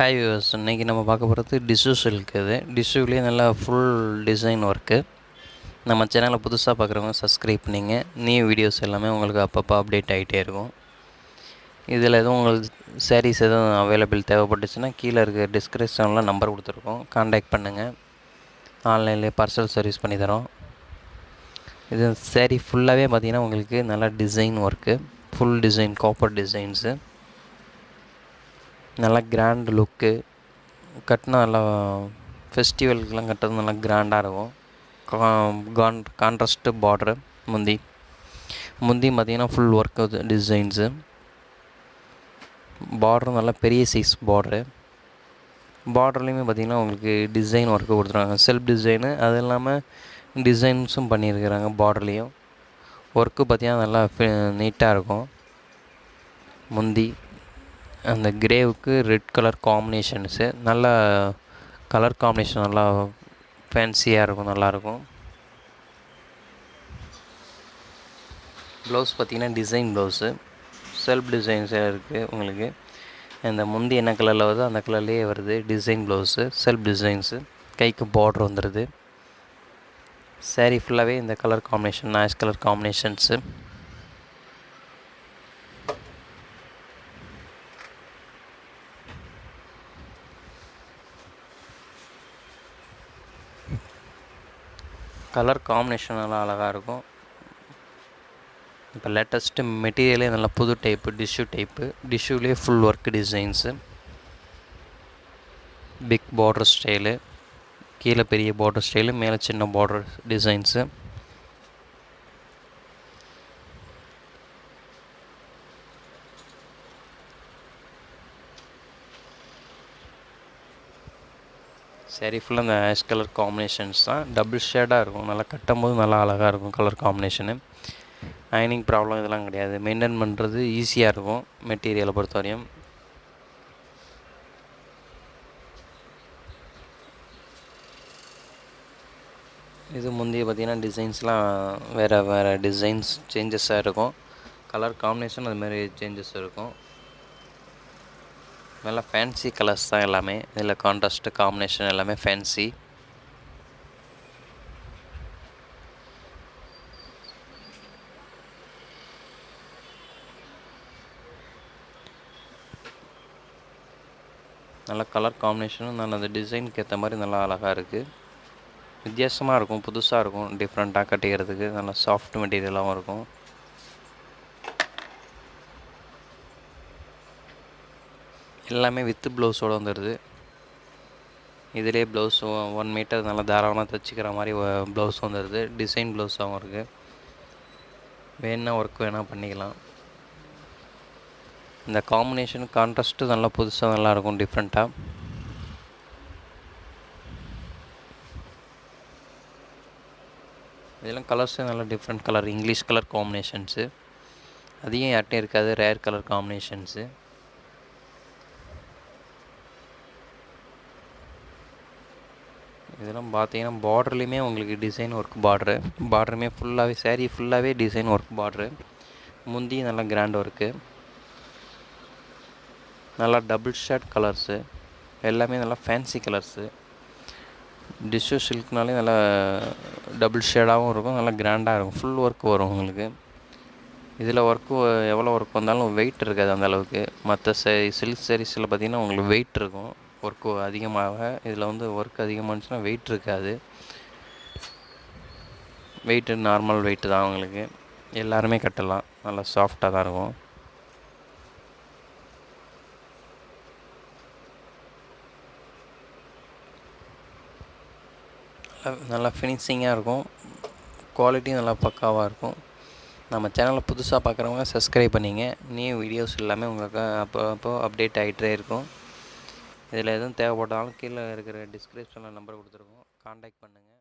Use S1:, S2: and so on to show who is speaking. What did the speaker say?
S1: Hi viewers, இன்றைக்கி நம்ம பார்க்க போகிறது டிஷ்யூ சில்க். இது டிஷ்யூலேயே நல்லா ஃபுல் டிசைன் ஒர்க்கு. நம்ம சேனலை புதுசாக பார்க்குறவங்க சப்ஸ்கிரைப் பண்ணிங்க. நியூ வீடியோஸ் எல்லாமே உங்களுக்கு அப்பப்போ அப்டேட் ஆகிட்டே இருக்கும். இதில் எதுவும் உங்களுக்கு சாரீஸ் எதுவும் அவைலபிள் தேவைப்பட்டுச்சுன்னா கீழே இருக்க டிஸ்கிரிப்ஷனில் நம்பர் கொடுத்துருக்கோம், கான்டாக்ட் பண்ணுங்கள். ஆன்லைன்லேயே பார்சல் சர்வீஸ் பண்ணி தரோம். இது சாரீ ஃபுல்லாகவே பார்த்திங்கன்னா உங்களுக்கு நல்லா design work, full design copper designs, நல்லா கிராண்ட் லுக்கு. கட்டினா நல்லா ஃபெஸ்டிவலுக்கெலாம் கட்டுறது நல்லா கிராண்டாக இருக்கும். கான்ட்ராஸ்ட்டு பார்ட்ரு. முந்தி பார்த்திங்கன்னா ஃபுல் ஒர்க் டிசைன்ஸு. பார்டரும் நல்லா பெரிய சைஸ் பார்ட்ரு. பார்டர்லேயுமே பார்த்திங்கன்னா உங்களுக்கு டிசைன் ஒர்க்கு கொடுத்துருவாங்க, செல்ஃப் டிசைனு. அது இல்லாமல் டிசைன்ஸும் பண்ணியிருக்கிறாங்க. பார்டர்லேயும் ஒர்க்கு பார்த்திங்கன்னா நல்லா நீட்டாக இருக்கும். முந்தி அந்த கிரேவுக்கு ரெட் கலர் காம்பினேஷன்ஸு, நல்லா கலர் காம்பினேஷன் நல்லா ஃபேன்சியாக இருக்கும், நல்லாயிருக்கும். ப்ளவுஸ் பார்த்திங்கன்னா டிசைன் ப்ளவுஸு, செல்ஃப் டிசைன்ஸாக இருக்குது. உங்களுக்கு இந்த முந்தி என்ன கலரில் வருதோ அந்த கலர்லேயே வருது. டிசைன் ப்ளவுஸு, செல்ஃப் டிசைன்ஸு, கைக்கு பார்ட்ரு வந்துடுது. சாரீ ஃபுல்லாகவே இந்த colour combination, ash colour combinations. Colour combination நல்லா அழகாக இருக்கும். இப்போ லேட்டஸ்ட்டு மெட்டீரியலே நல்லா புது டைப்பு, டிஷ்யூலேயே full work designs, big border style, கீழே பெரிய பார்டர் ஸ்டைலு, மேலே சின்ன பார்டர் டிசைன்ஸு. சாரீ ஃபுல்லாக அந்த ஆஷ் கலர் காம்பினேஷன்ஸ் தான், டபுள் ஷேடாக இருக்கும். நல்லா கட்டும்போது நல்லா அழகாக இருக்கும் கலர் காம்பினேஷனு. அயனிங் ப்ராப்ளம் இதெல்லாம் கிடையாது. மெயின்டைன் பண்ணுறது ஈஸியாக இருக்கும் மெட்டீரியலை பொறுத்த வரையும். இது முந்தைய பார்த்திங்கன்னா டிசைன்ஸ்லாம் வேறு டிசைன்ஸ் சேஞ்சஸாக இருக்கும். கலர் காம்பினேஷன் அதுமாதிரி சேஞ்சஸ் இருக்கும். நல்லா ஃபேன்சி கலர்ஸ் தான் எல்லாமே. இதில் கான்ட்ராஸ்ட்டு காம்பினேஷன் எல்லாமே ஃபேன்சி. நல்லா கலர் காம்பினேஷனும் நல்லா அந்த டிசைனுக்கு ஏற்ற மாதிரி நல்லா அழகாக இருக்குது. வித்தியாசமாக இருக்கும், புதுசாக இருக்கும், டிஃப்ரெண்ட்டாக கட்டிக்கிறதுக்கு. நல்லா சாஃப்ட் மெட்டீரியலாகவும் இருக்கும். எல்லாமே வித்து ப்ளவுஸோடு வந்துடுது. இதிலே ப்ளவுஸ் 1 மீட்டர் நல்லா தாராளமாக தைச்சிக்கிற மாதிரி ப்ளவுஸ் வந்துடுது. டிசைன் ப்ளவுஸாகவும் இருக்குது. வேணால் ஒர்க் வேணால் பண்ணிக்கலாம். இந்த காம்பினேஷன் கான்ட்ராஸ்ட்டு நல்லா புதுசாக நல்லாயிருக்கும், டிஃப்ரெண்ட்டாக. இதெல்லாம் கலர்ஸு நல்லா different colour, English colour combinations. அதிகம் யார்ட்டையும் இருக்காது, ரேர் கலர் காம்பினேஷன்ஸு. இதெல்லாம் பார்த்தீங்கன்னா பார்டர்லேயுமே உங்களுக்கு டிசைன் ஒர்க் பார்டருமே ஃபுல்லாகவே சாரீ ஃபுல்லாகவே டிசைன் ஒர்க் பார்ட்ரு. முந்தி நல்லா கிராண்ட் ஒர்க்கு, நல்லா டபுள் ஷேட் கலர்ஸு, எல்லாமே நல்லா ஃபேன்சி கலர்ஸு. டிஷ்யூ சில்க்னாலே நல்லா டபுள் ஷேடாகவும் இருக்கும், நல்லா கிராண்டாக இருக்கும். ஃபுல் ஒர்க் வரும் உங்களுக்கு. இதில் ஒர்க்கு எவ்வளோ ஒர்க் வந்தாலும் வெயிட் இருக்காது அந்த அளவுக்கு. மற்ற சில்க் சாரீஸில் பார்த்திங்கன்னா உங்களுக்கு வெயிட் இருக்கும். ஒர்க்கு அதிகமாக, இதில் வந்து ஒர்க் அதிகமானுச்சுன்னா வெயிட் இருக்காது. வெயிட்டு நார்மல் வெயிட்டு தான் உங்களுக்கு. எல்லாருமே கட்டலாம், நல்லா சாஃப்டாக தான் இருக்கும். நல்லா ஃபினிஷிங்காக இருக்கும், குவாலிட்டியும் நல்லா பக்காவாக இருக்கும். நம்ம சேனலை புதுசாக பார்க்குறவங்க சப்ஸ்கிரைப் பண்ணிங்க. நியூ வீடியோஸ் எல்லாமே உங்களுக்கு அப்போ அப்டேட் ஆகிட்டே இருக்கும். இதில் எதுவும் தேவைப்பட்டாலும் கீழே இருக்கிற டிஸ்கிரிப்ஷனில் நம்பர் கொடுத்துருக்கோம், கான்டாக்ட் பண்ணுங்கள்.